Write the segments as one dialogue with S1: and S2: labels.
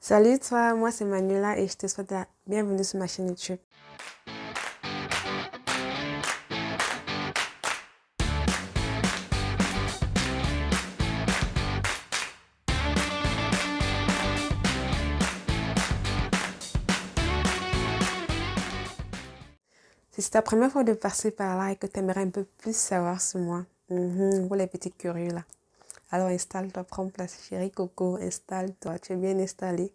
S1: Salut toi, moi c'est Manuela et je te souhaite la bienvenue sur ma chaîne YouTube. Si c'est ta première fois de passer par là et que tu aimerais un peu plus savoir sur moi, pour les petits curieux là, alors installe-toi, prends place, chérie Coco, installe-toi, tu es bien installé.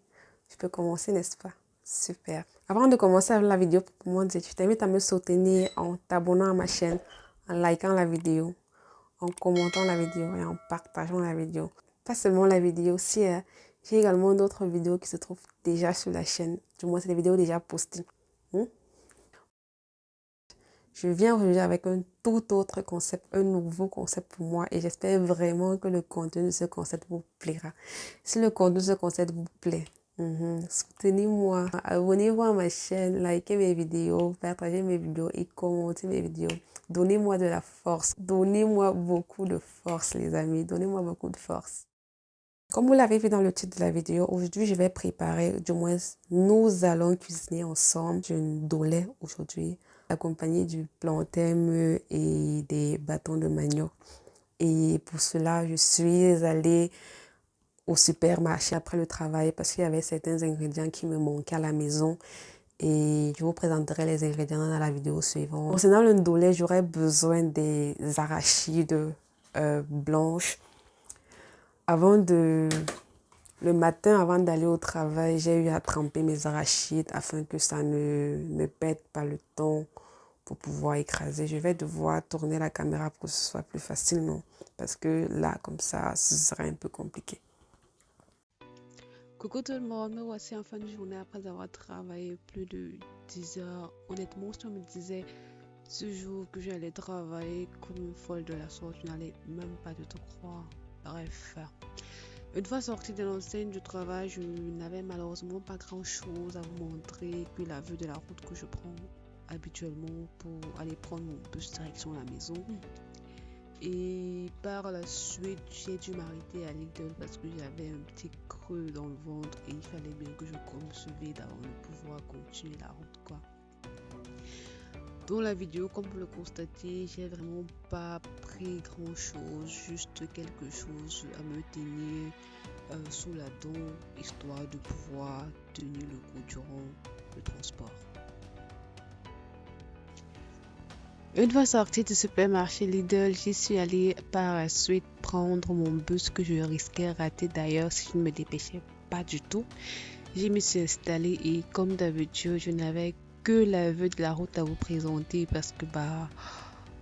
S1: Je peux commencer, n'est-ce pas? Super. Avant de commencer avec la vidéo, pour moi, je t'invite à me soutenir en t'abonnant à ma chaîne, en likant la vidéo, en commentant la vidéo et en partageant la vidéo. Pas seulement la vidéo, si j'ai également d'autres vidéos qui se trouvent déjà sur la chaîne. Du moins, c'est des vidéos déjà postées. Je viens aujourd'hui avec un tout autre concept, un nouveau concept pour moi et j'espère vraiment que le contenu de ce concept vous plaira. Si le contenu de ce concept vous plaît, soutenez-moi, abonnez-vous à ma chaîne, likez mes vidéos, partagez mes vidéos et commentez mes vidéos. Donnez-moi de la force, donnez-moi beaucoup de force les amis, donnez-moi beaucoup de force. Comme vous l'avez vu dans le titre de la vidéo, aujourd'hui je vais préparer, du moins nous allons cuisiner ensemble du ndolé aujourd'hui, accompagné du plantain et des bâtons de manioc. Et pour cela, je suis allée au supermarché après le travail parce qu'il y avait certains ingrédients qui me manquaient à la maison. Et je vous présenterai les ingrédients dans la vidéo suivante. Concernant le ndolé, j'aurai besoin des arachides blanches. Le matin, avant d'aller au travail, j'ai eu à tremper mes arachides afin que ça ne me perde pas le temps pour pouvoir écraser. Je vais devoir tourner la caméra pour que ce soit plus facile, non? Parce que là, comme ça, ce serait un peu compliqué.
S2: Coucou tout le monde, me voici en fin de journée après avoir travaillé plus de 10 heures. Honnêtement, si on me disait ce jour que j'allais travailler comme une folle de la sorte, je n'allais même pas de te croire. Bref, une fois sortie de l'enseigne du travail, je n'avais malheureusement pas grand chose à vous montrer que la vue de la route que je prends habituellement pour aller prendre mon bus direction la maison. Et par la suite, j'ai dû m'arrêter à Lidl parce que j'avais un petit creux dans le ventre et il fallait bien que je comme ce vide avant de pouvoir continuer la route, quoi. Dans la vidéo, comme vous le constatez, j'ai vraiment pas pris grand chose, juste quelque chose à me tenir sous la dent, histoire de pouvoir tenir le coup durant le transport. Une fois sortie du supermarché Lidl, j'y suis allée par la suite prendre mon bus que je risquais rater d'ailleurs si je ne me dépêchais pas du tout. Je me suis installée et comme d'habitude, je n'avais que la vue de la route à vous présenter parce que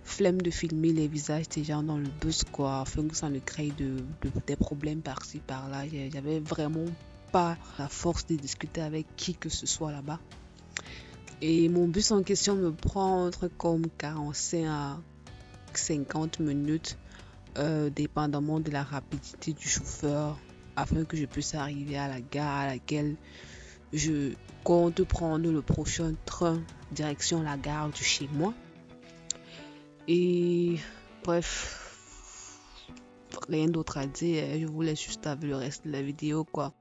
S2: flemme de filmer les visages des gens dans le bus quoi, afin que ça ne crée des problèmes par-ci par-là. J'avais vraiment pas la force de discuter avec qui que ce soit là-bas. Et mon bus en question me prend entre comme 45 à 50 minutes, dépendamment de la rapidité du chauffeur, afin que je puisse arriver à la gare à laquelle je compte prendre le prochain train direction la gare de chez moi. Et bref, rien d'autre à dire, je vous laisse juste avec le reste de la vidéo quoi.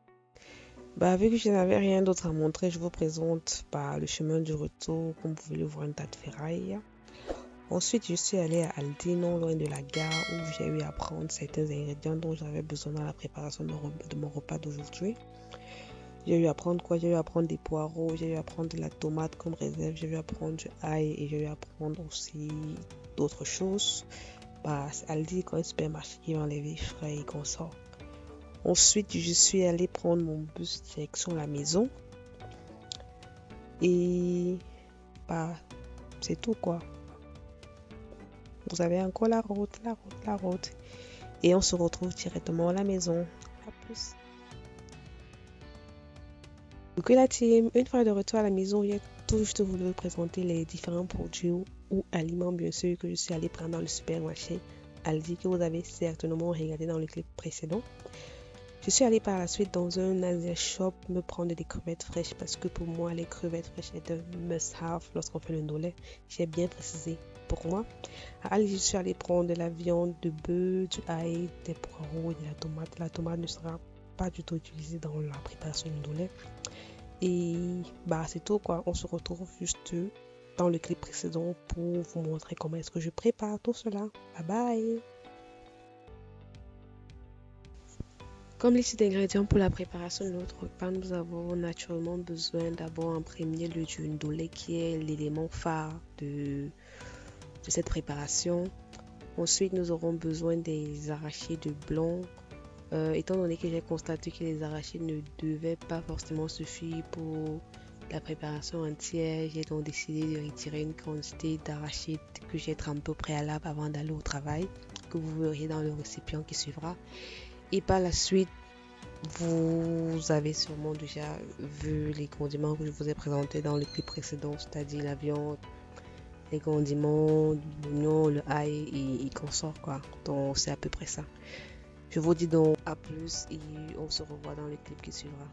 S2: Vu que je n'avais rien d'autre à montrer, je vous présente le chemin du retour, comme vous pouvez le voir, une tas de ferraille. Ensuite, je suis allée à Aldi, non loin de la gare, où j'ai eu à prendre certains ingrédients dont j'avais besoin dans la préparation de mon repas d'aujourd'hui. J'ai eu à prendre quoi? J'ai eu à prendre des poireaux, j'ai eu à prendre de la tomate comme réserve, j'ai eu à prendre du ail et j'ai eu à prendre aussi d'autres choses. Aldi, quand un supermarché qui vend les vies frais et qu'on sort. Ensuite, je suis allée prendre mon bus direction la maison. Et c'est tout quoi. Vous avez encore la route. Et on se retrouve directement à la maison. À plus. Donc la team, une fois de retour à la maison, j'ai tout juste voulu vous présenter les différents produits ou aliments bien sûr que je suis allée prendre dans le supermarché Aldi que vous avez certainement regardé dans le clip précédent. Je suis allée par la suite dans un Asia Shop me prendre des crevettes fraîches parce que pour moi les crevettes fraîches est un must-have lorsqu'on fait le ndolé. J'ai bien précisé pour moi. À Aldi, je suis allée prendre de la viande, de bœuf, du ail, des poireaux et de la tomate. La tomate ne sera pas du tout utilisé dans la préparation du lait. Et c'est tout quoi. On se retrouve juste dans le clip précédent pour vous montrer comment est-ce que je prépare tout cela. Bye bye. Comme liste d'ingrédients pour la préparation de notre repas, nous avons naturellement besoin d'abord en premier lieu du ndolé qui est l'élément phare de cette préparation. Ensuite, nous aurons besoin des arachides blancs. Étant donné que j'ai constaté que les arachides ne devaient pas forcément suffire pour la préparation entière, j'ai donc décidé de retirer une quantité d'arachides que j'ai trempé au préalable avant d'aller au travail, que vous verrez dans le récipient qui suivra. Et par la suite, vous avez sûrement déjà vu les condiments que je vous ai présentés dans le clip précédent, c'est-à-dire la viande, les condiments, l'oignon, le ail et consort quoi. Donc c'est à peu près ça. Je vous dis donc à plus et on se revoit dans le clip qui suivra.